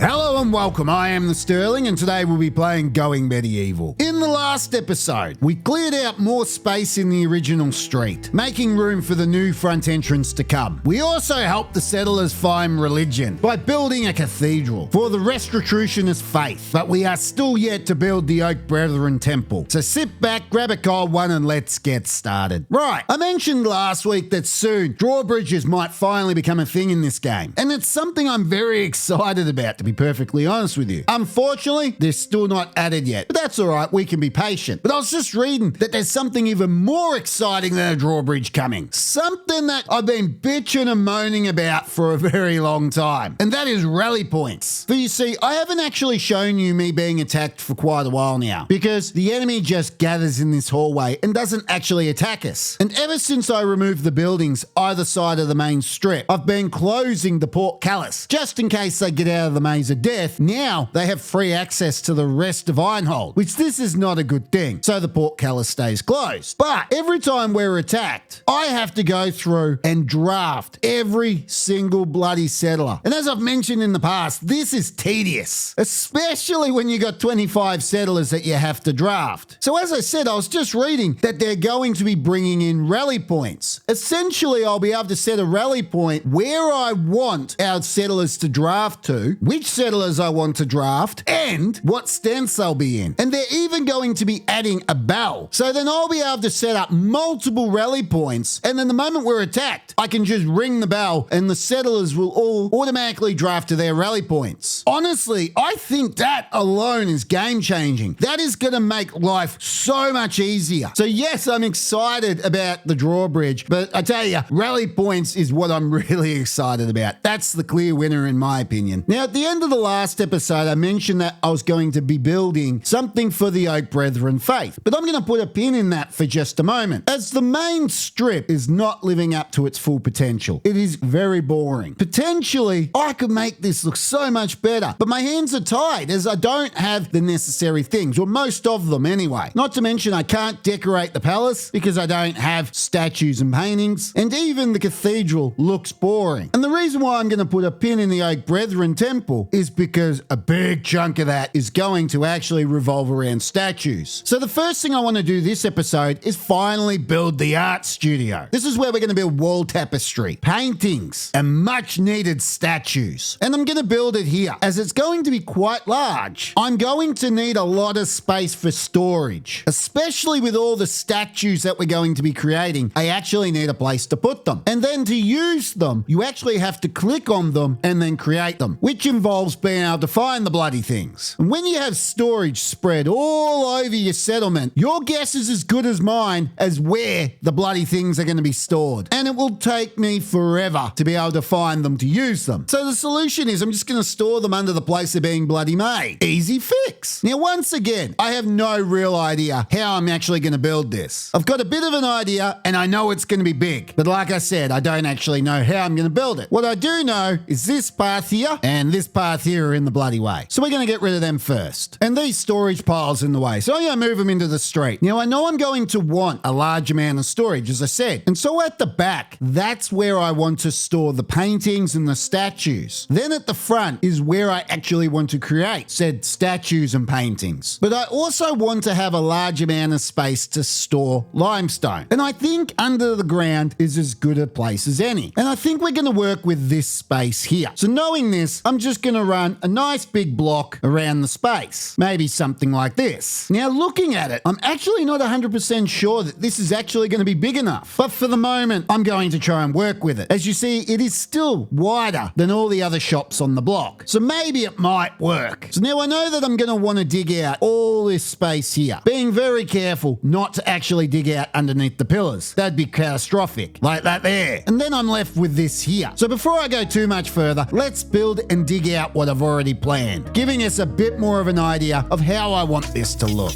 Hello and welcome, I am the Sterling and today we'll be playing Going Medieval. In the last episode, we cleared out more space in the original street, making room for the new front entrance to come. We also helped the settlers find religion by building a cathedral for the Restitutionist faith, but we are still yet to build the Oak Brethren temple. So sit back, grab a cold one and let's get started. Right, I mentioned last week that soon drawbridges might finally become a thing in this game, and it's something I'm very excited about, to be perfectly honest with you. Unfortunately, they're still not added yet, but that's alright, we can be patient. But I was just reading that there's something even more exciting than a drawbridge coming. Something that I've been bitching and moaning about for a very long time, and that is rally points. For you see, I haven't actually shown you me being attacked for quite a while now, because the enemy just gathers in this hallway and doesn't actually attack us. And ever since I removed the buildings either side of the main strip, I've been closing the portcullis, just in case they get out of the maze of death. Now they have free access to the rest of Ironhold, which this is not a good thing, so the portcullis stays closed. But every time we're attacked, I have to go through and draft every single bloody settler. And as I've mentioned in the past, this is tedious, especially when you got 25 settlers that you have to draft. So as I said, I was just reading that they're going to be bringing in rally points. Essentially, I'll be able to set a rally point where I want our settlers to draft to, which settlers I want to draft, and what stance they'll be in. And they're even going to be adding a bell. So then I'll be able to set up multiple rally points, and then the moment we're attacked, I can just ring the bell and the settlers will all automatically draft to their rally points. Honestly, I think that alone is game changing. That is going to make life so much easier. So yes, I'm excited about the drawbridge, but I tell you, rally points is what I'm really excited about. That's the clear winner in my opinion. Now, at the end of the last episode, I mentioned that I was going to be building something for the Oak Brethren faith, but I'm going to put a pin in that for just a moment, as the main strip is not living up to its full potential. It is very boring. Potentially, I could make this look so much better, but my hands are tied as I don't have the necessary things, or most of them anyway. Not to mention I can't decorate the palace because I don't have statues and paintings, and even the cathedral looks boring. And the reason why I'm going to put a pin in the Oak Brethren temple is because a big chunk of that is going to actually revolve around statues. So the first thing I want to do this episode is finally build the art studio. This is where we're going to build wall tapestry, paintings, and much needed statues. And I'm going to build it here, as it's going to be quite large. I'm going to need a lot of space for storage, especially with all the statues that we're going to be creating. I actually need a place to put them. And then to use them, you actually have to click on them and then create them, which involves being able to find the bloody things. And when you have storage spread all over your settlement, your guess is as good as mine as where the bloody things are going to be stored. And it will take me forever to be able to find them to use them. So the solution is I'm just going to store them under the place they're being bloody made. Easy fix. Now, once again, I have no real idea how I'm actually going to build this. I've got a bit of an idea and I know it's going to be big, but like I said, I don't actually know how I'm going to build it. What I do know is this path here and this path here are in the bloody way. So we're going to get rid of them first. And these storage piles in the way. So I'm going to move them into the street. Now, I know I'm going to want a large amount of storage, as I said. And so at the back, that's where I want to store the paintings and the statues. Then at the front is where I actually want to create said statues and paintings. But I also want to have a large amount of space to store limestone. And I think under the ground is as good a place as any. And I think we're going to work with this space here. So knowing this, I'm just going to run a nice big block around the space. Maybe something like this. Now, looking at it, I'm actually not 100% sure that this is actually going to be big enough. But for the moment, I'm going to try and work with it. As you see, it is still wider than all the other shops on the block. So maybe it might work. So now I know that I'm going to want to dig out all this space here, being very careful not to actually dig out underneath the pillars. That'd be catastrophic, like that there. And then I'm left with this here. So before I go too much further, let's build and dig out what I've already planned, giving us a bit more of an idea of how I want this to look.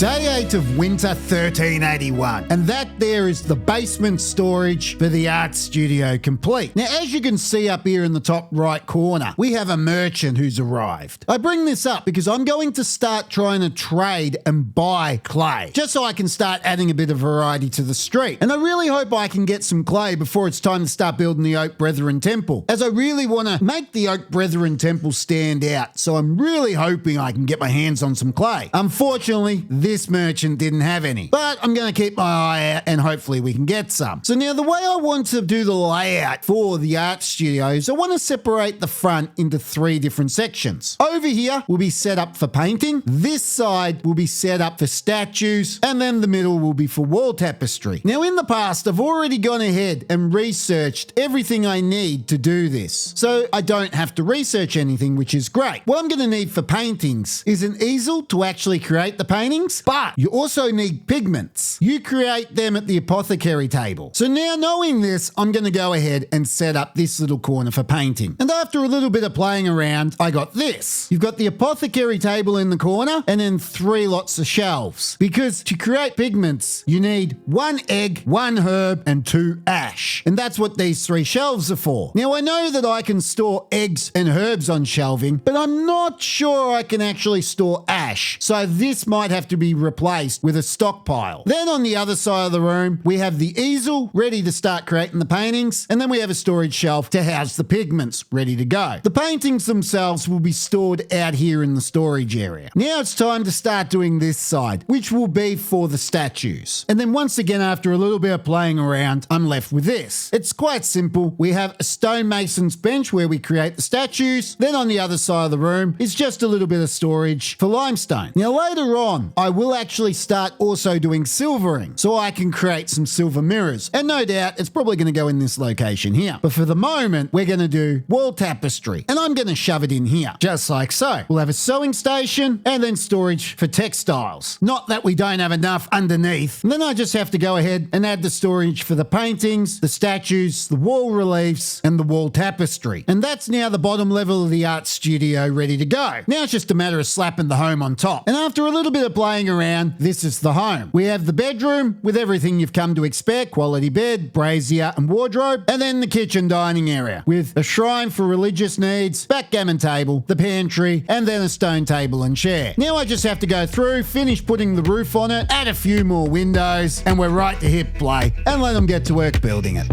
Day 8 of winter 1381. And that there is the basement storage for the art studio complete. Now, as you can see up here in the top right corner, we have a merchant who's arrived. I bring this up because I'm going to start trying to trade and buy clay, just so I can start adding a bit of variety to the street. And I really hope I can get some clay before it's time to start building the Oak Brethren Temple, as I really want to make the Oak Brethren Temple stand out. So I'm really hoping I can get my hands on some clay. Unfortunately, this merchant didn't have any, but I'm going to keep my eye out and hopefully we can get some. So now the way I want to do the layout for the art studio is I want to separate the front into 3 different sections. Over here will be set up for painting, this side will be set up for statues, and then the middle will be for wall tapestry. Now in the past, I've already gone ahead and researched everything I need to do this, so I don't have to research anything, which is great. What I'm going to need for paintings is an easel to actually create the paintings, but you also need pigments. You create them at the apothecary table. So now knowing this, I'm going to go ahead and set up this little corner for painting. And after a little bit of playing around, I got this. You've got the apothecary table in the corner and then 3 lots of shelves. Because to create pigments, you need 1 egg, 1 herb, and 2 ash. And that's what these 3 shelves are for. Now I know that I can store eggs and herbs on shelving, but I'm not sure I can actually store ash. So this might have to be replaced with a stockpile. Then on the other side of the room, we have the easel ready to start creating the paintings, and then we have a storage shelf to house the pigments ready to go. The paintings themselves will be stored out here in the storage area. Now it's time to start doing this side, which will be for the statues. And then once again, after a little bit of playing around, I'm left with this. It's quite simple. We have a stonemason's bench where we create the statues. Then on the other side of the room is just a little bit of storage for limestone. Now later on, I will actually start also doing silvering, so I can create some silver mirrors. And no doubt, it's probably going to go in this location here. But for the moment, we're going to do wall tapestry, and I'm going to shove it in here, just like so. We'll have a sewing station and then storage for textiles. Not that we don't have enough underneath. And then I just have to go ahead and add the storage for the paintings, the statues, the wall reliefs, and the wall tapestry. And that's now the bottom level of the art studio ready to go. Now it's just a matter of slapping the home on top. And after a little bit of playing around, this is the home. We have the bedroom with everything you've come to expect: quality bed, brazier, and wardrobe. And then the kitchen dining area with a shrine for religious needs, backgammon table, the pantry, and then a stone table and chair. Now I just have to go through, finish putting the roof on it, add a few more windows, and we're right to hit play and let them get to work building it.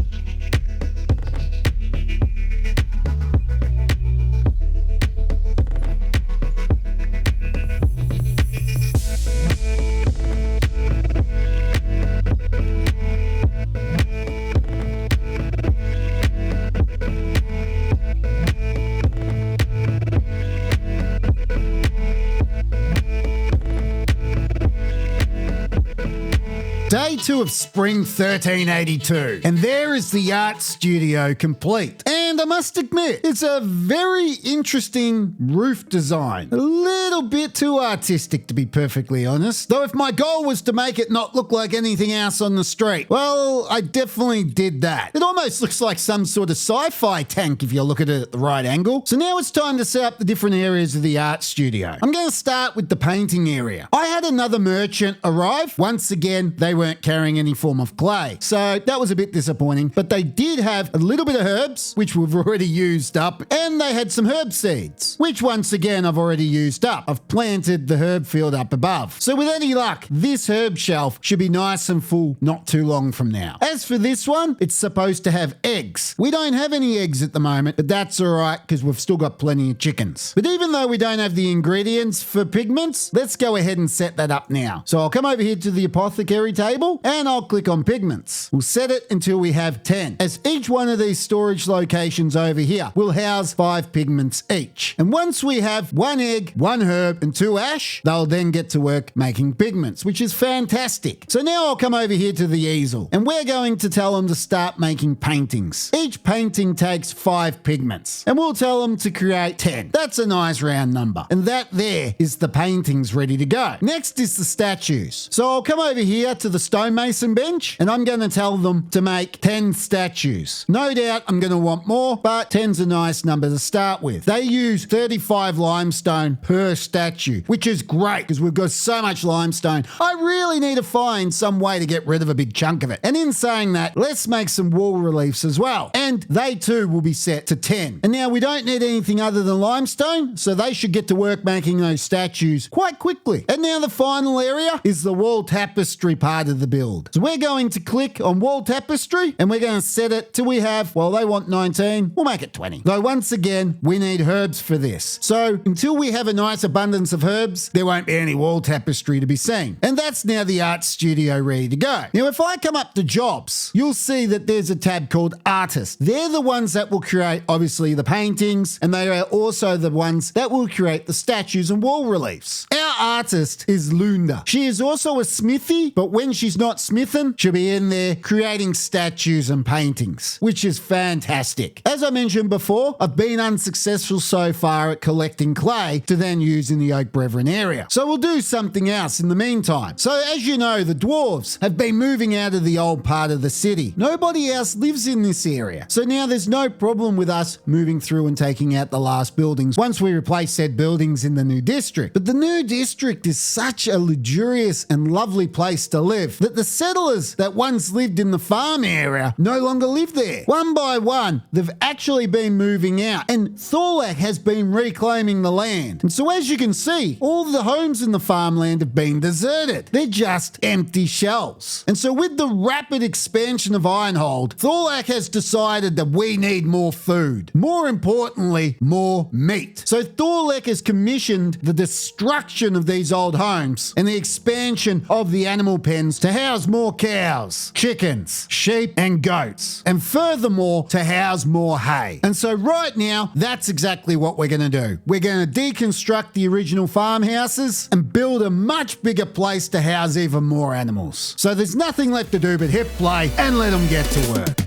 Day 2 of spring 1382, and there is the art studio complete. And I must admit, it's a very interesting roof design. A little bit too artistic, to be perfectly honest. Though if my goal was to make it not look like anything else on the street, well, I definitely did that. It almost looks like some sort of sci-fi tank if you look at it at the right angle. So now it's time to set up the different areas of the art studio. I'm going to start with the painting area. I had another merchant arrive. Once again, they weren't carrying any form of clay, so that was a bit disappointing, but they did have a little bit of herbs, which we've already used up, and they had some herb seeds, which once again I've already used up. I've planted the herb field up above. So with any luck, this herb shelf should be nice and full not too long from now. As for this one, it's supposed to have eggs. We don't have any eggs at the moment, but that's alright because we've still got plenty of chickens. But even though we don't have the ingredients for pigments, let's go ahead and set that up now. So I'll come over here to the apothecary table and I'll click on pigments. We'll set it until we have 10, as each one of these storage locations over here will house 5 pigments each. And once we have 1 egg, 1 herb, and 2 ash, they'll then get to work making pigments, which is fantastic. So now I'll come over here to the easel, and we're going to tell them to start making paintings. Each painting takes 5 pigments, and we'll tell them to create 10. That's a nice round number. And that there is the paintings ready to go. Next is the statues. So I'll come over here to the stonemason bench, and I'm going to tell them to make 10 statues. No doubt I'm going to want more, but 10's a nice number to start with. They use 35 limestone per statue, which is great because we've got so much limestone. I really need to find some way to get rid of a big chunk of it. And in saying that, let's make some wall reliefs as well. And they too will be set to 10. And now we don't need anything other than limestone, so they should get to work making those statues quite quickly. And now the final area is the wall tapestry part of the build. So we're going to click on wall tapestry and we're going to set it till we have, well, they want 19, we'll make it 20. Though once again, we need herbs for this. So until we have a nice abundance of herbs, there won't be any wall tapestry to be seen. And that's now the art studio ready to go. Now, if I come up to jobs, you'll see that there's a tab called artist. They're the ones that will create, obviously, the paintings, and they are also the ones that will create the statues and wall reliefs. Our artist is Lunda. She is also a smithy, but when she's not smithing, she'll be in there creating statues and paintings, which is fantastic. As I mentioned before, I've been unsuccessful so far at collecting clay to then use in the Oak Brethren area. So we'll do something else in the meantime. So as you know, the dwarves have been moving out of the old part of the city. Nobody else lives in this area. So now there's no problem with us moving through and taking out the last buildings once we replace said buildings in the new district. But the new district is such a luxurious and lovely place to live that the settlers that once lived in the farm area no longer live there. One by one, they've actually been moving out, and Thorlak has been reclaiming the land. And so as you can see, all the homes in the farmland have been deserted. They're just empty shells. And so with the rapid expansion of Ironhold, Thorlak has decided that we need more food. More importantly, more meat. So Thorlak has commissioned the destruction of these old homes and the expansion of the animal pens to house more cows, chickens, sheep and goats, and furthermore to house more hay. And so right now, that's exactly what we're going to do. We're going to deconstruct the original farmhouses and build a much bigger place to house even more animals. So there's nothing left to do but hit play and let them get to work.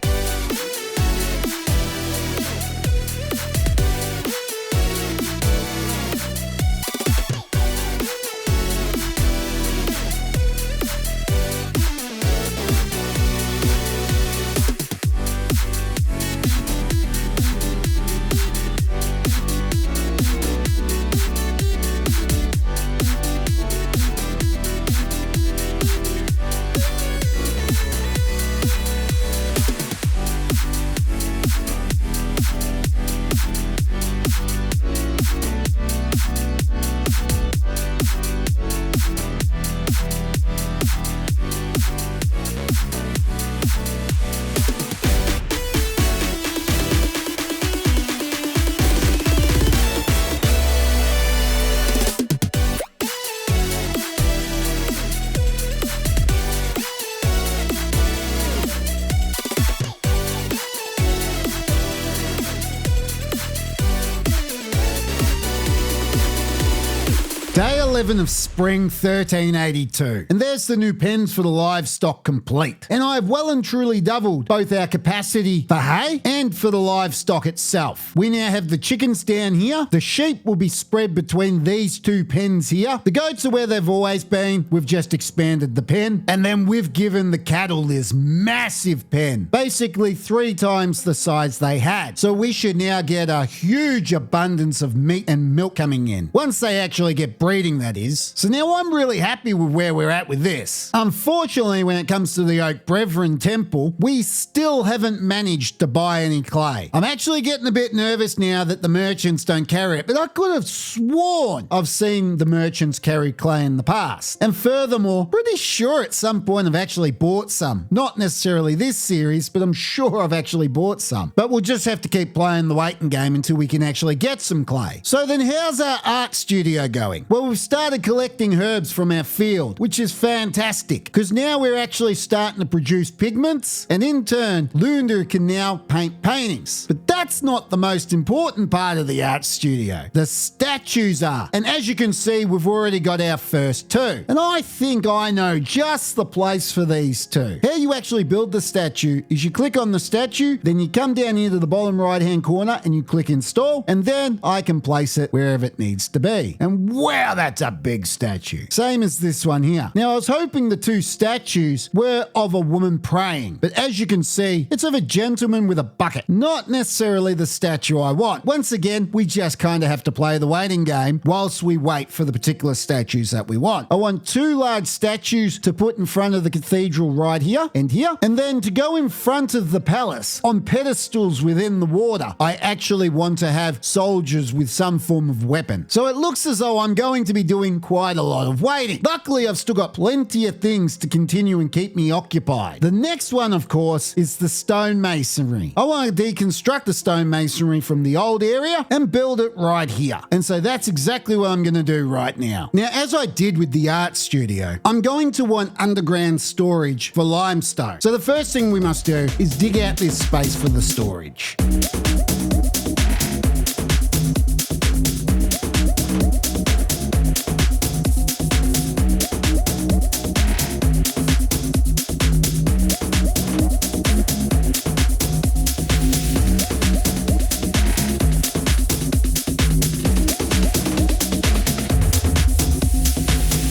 Day 11 of spring 1382. And there's the new pens for the livestock complete. And I have well and truly doubled both our capacity for hay and for the livestock itself. We now have the chickens down here. The sheep will be spread between these two pens here. The goats are where they've always been. We've just expanded the pen. And then we've given the cattle this massive pen. Basically 3 times the size they had. So we should now get a huge abundance of meat and milk coming in. Once they actually get breeding, that is. So now I'm really happy with where we're at with this. Unfortunately, when it comes to the Oak Brethren temple, we still haven't managed to buy any clay. I'm actually getting a bit nervous now that the merchants don't carry it, but I could have sworn I've seen the merchants carry clay in the past. And furthermore, pretty sure at some point I've actually bought some. Not necessarily this series, but I'm sure I've actually bought some. But we'll just have to keep playing the waiting game until we can actually get some clay. So then how's our art studio going? Well, we've started collecting herbs from our field, which is fantastic because now we're actually starting to produce pigments, and in turn, Lunda can now paint paintings. But that's not the most important part of the art studio. The statues are. And as you can see, we've already got our first 2. And I think I know just the place for these 2. How you actually build the statue is you click on the statue, then you come down here to the bottom right-hand corner and you click install, and then I can place it wherever it needs to be. And wow, that's a big statue. Same as this one here. Now, I was hoping the two statues were of a woman praying, but as you can see, it's of a gentleman with a bucket. Not necessarily the statue I want. Once again, we just kind of have to play the waiting game whilst we wait for the particular statues that we want. I want two large statues to put in front of the cathedral right here, and then to go in front of the palace on pedestals within the water. I actually want to have soldiers with some form of weapon. So it looks as though I'm going to be doing quite a lot of waiting. Luckily, I've still got plenty of things to continue and keep me occupied. The next one, of course, is the stonemasonry. I want to deconstruct the stonemasonry from the old area and build it right here. And so that's exactly what I'm going to do right now. Now, as I did with the art studio, I'm going to want underground storage for limestone. So the first thing we must do is dig out this space for the storage.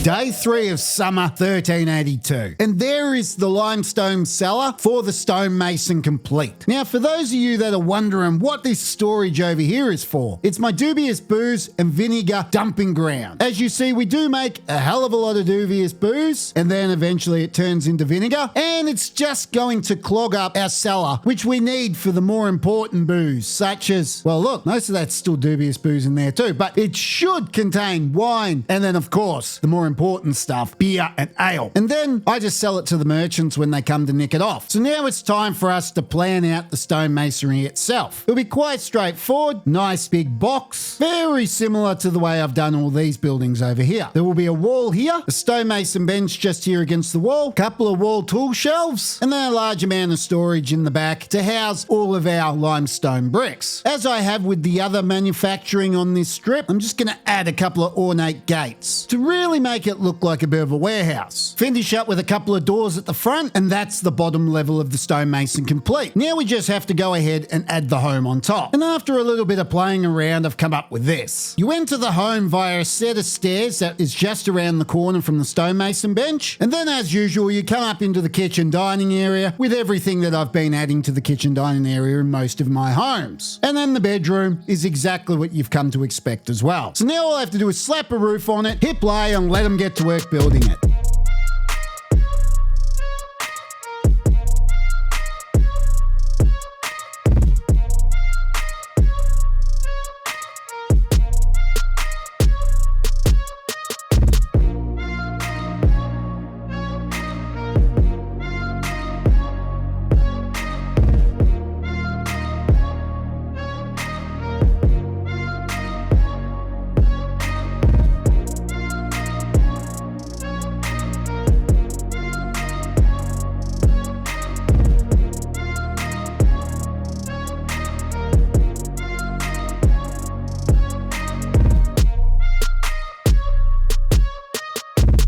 Day 3 of summer 1382. And there is the limestone cellar for the stonemason complete. Now, for those of you that are wondering what this storage over here is for, it's my dubious booze and vinegar dumping ground. As you see, we do make a hell of a lot of dubious booze, and then eventually it turns into vinegar, and it's just going to clog up our cellar, which we need for the more important booze, such as, well, look, most of that's still dubious booze in there too, but it should contain wine, and then, of course, the more important stuff, beer and ale. And then I just sell it to the merchants when they come to nick it off. So now it's time for us to plan out the stonemasonry itself. It'll be quite straightforward, nice big box, very similar to the way I've done all these buildings over here. There will be a wall here, a stonemason bench just here against the wall, couple of wall tool shelves, and then a large amount of storage in the back to house all of our limestone bricks. As I have with the other manufacturing on this strip, I'm just going to add a couple of ornate gates to really make it look like a bit of a warehouse. Finish up with a couple of doors at the front, and that's the bottom level of the stonemason complete. Now we just have to go ahead and add the home on top. And after a little bit of playing around, I've come up with this. You enter the home via a set of stairs that is just around the corner from the stonemason bench, and then as usual, you come up into the kitchen dining area with everything that I've been adding to the kitchen dining area in most of my homes. And then the bedroom is exactly what you've come to expect as well. So now all I have to do is slap a roof on it, hit play, and let them get to work building it.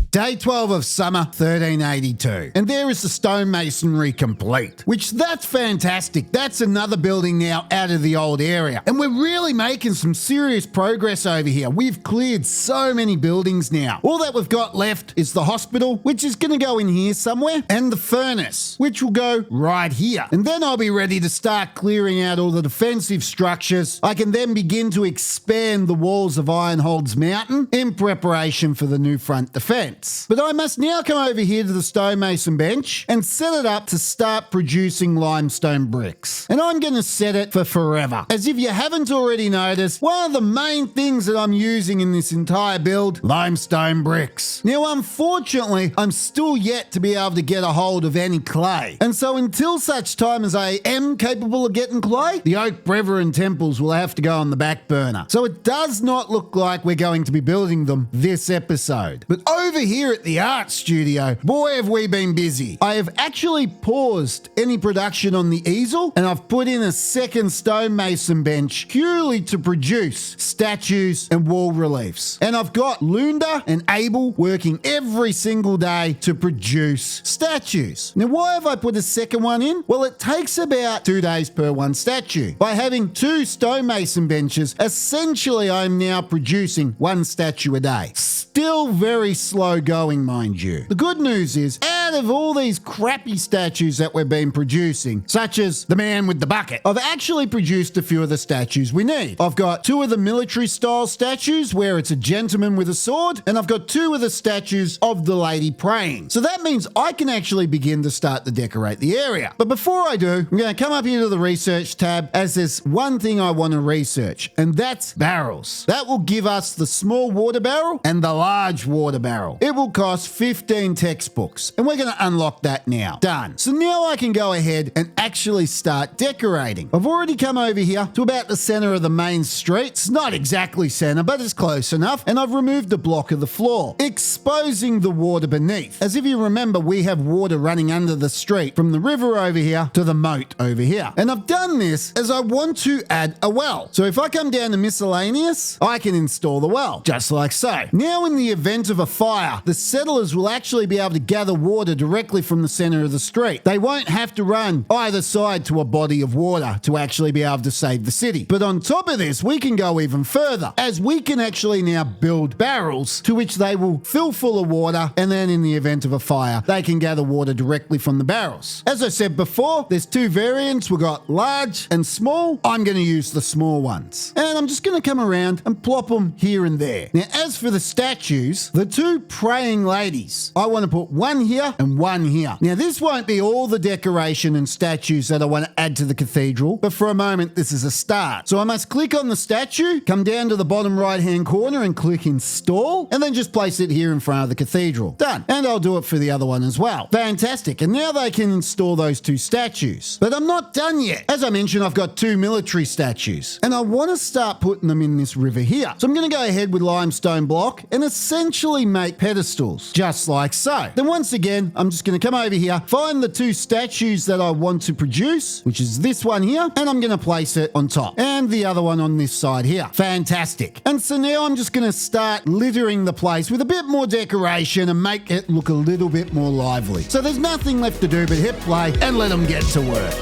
Day 12 of summer 1382. And there is the stonemasonry complete, which that's fantastic. That's another building now out of the old area. And we're really making some serious progress over here. We've cleared so many buildings now. All that we've got left is the hospital, which is going to go in here somewhere, and the furnace, which will go right here. And then I'll be ready to start clearing out all the defensive structures. I can then begin to expand the walls of Ironhold's mountain in preparation for the new front defense. But I must now come over here to the stonemason bench and set it up to start producing limestone bricks. And I'm going to set it for forever. As if you haven't already noticed, one of the main things that I'm using in this entire build, limestone bricks. Now, unfortunately, I'm still yet to be able to get a hold of any clay. And so until such time as I am capable of getting clay, the oak brethren temples will have to go on the back burner. So it does not look like we're going to be building them this episode. But over here, here at the art studio, boy have we been busy. I have actually paused any production on the easel and I've put in a second stonemason bench purely to produce statues and wall reliefs. And I've got Lunda and Abel working every single day to produce statues. Now why have I put a second one in? Well, it takes about 2 days per one statue. By having 2 stonemason benches, essentially I'm now producing 1 statue a day. Still very slow going, mind you. The good news is, out of all these crappy statues that we've been producing, such as the man with the bucket, I've actually produced a few of the statues we need. I've got 2 of the military style statues where it's a gentleman with a sword, and I've got 2 of the statues of the lady praying. So that means I can actually begin to start to decorate the area. But before I do, I'm going to come up here to the research tab, as there's one thing I want to research, and that's barrels. That will give us the small water barrel and the large water barrel. It will cost 15 textbooks, and we're going to unlock that now. Done. So now I can go ahead and actually start decorating. I've already come over here to about the center of the main street. It's not exactly center, but it's close enough, and I've removed a block of the floor, exposing the water beneath. As if you remember, we have water running under the street from the river over here to the moat over here. And I've done this as I want to add a well. So if I come down to miscellaneous, I can install the well, just like so. Now in the event of a fire, the settlers will actually be able to gather water directly from the center of the street. They won't have to run either side to a body of water to actually be able to save the city. But on top of this, we can go even further, as we can actually now build barrels to which they will fill full of water, and then in the event of a fire, they can gather water directly from the barrels. As I said before, there's 2 variants. We've got large and small. I'm going to use the small ones. And I'm just going to come around and plop them here and there. Now, as for the statues, the 2 praying ladies, I want to put 1 here and 1 here. Now, this won't be all the decoration and statues that I want to add to the cathedral, but for a moment, this is a start. So I must click on the statue, come down to the bottom right-hand corner and click install, and then just place it here in front of the cathedral. Done. And I'll do it for the other one as well. Fantastic. And now they can install those 2 statues. But I'm not done yet. As I mentioned, I've got 2 military statues, and I want to start putting them in this river here. So I'm going to go ahead with limestone block and essentially make pedestals, just like so. Then once again, I'm just going to come over here, find the 2 statues that I want to produce, which is this one here, and I'm going to place it on top, and the other one on this side here. Fantastic. And so now I'm just going to start littering the place with a bit more decoration and make it look a little bit more lively. So there's nothing left to do but hit play and let them get to work.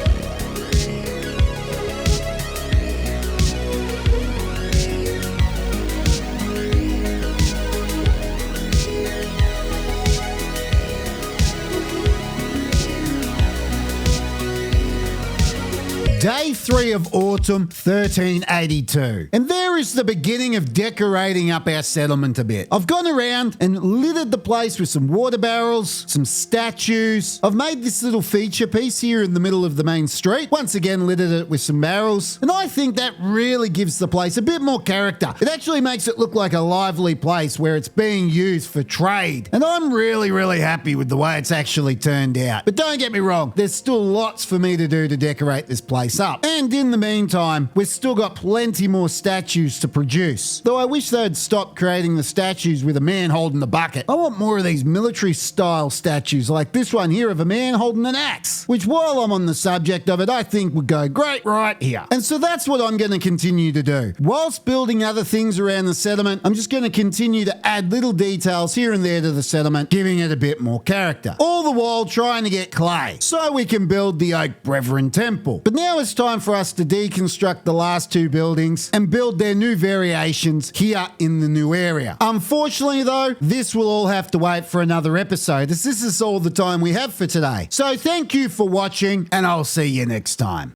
Day 3 of autumn 1382. And there is the beginning of decorating up our settlement a bit. I've gone around and littered the place with some water barrels, some statues. I've made this little feature piece here in the middle of the main street. Once again, littered it with some barrels. And I think that really gives the place a bit more character. It actually makes it look like a lively place where it's being used for trade. And I'm really, really happy with the way it's actually turned out. But don't get me wrong, there's still lots for me to do to decorate this place up. And in the meantime, we've still got plenty more statues to produce. Though I wish they'd stop creating the statues with a man holding the bucket. I want more of these military style statues like this one here of a man holding an axe, which while I'm on the subject of it, I think would go great right here. And so that's what I'm going to continue to do. Whilst building other things around the settlement, I'm just going to continue to add little details here and there to the settlement, giving it a bit more character. All the while trying to get clay so we can build the Oak Brethren Temple. But now it's time for us to deconstruct the last 2 buildings and build their new variations here in the new area. Unfortunately though, this will all have to wait for another episode, as this is all the time we have for today. So thank you for watching, and I'll see you next time.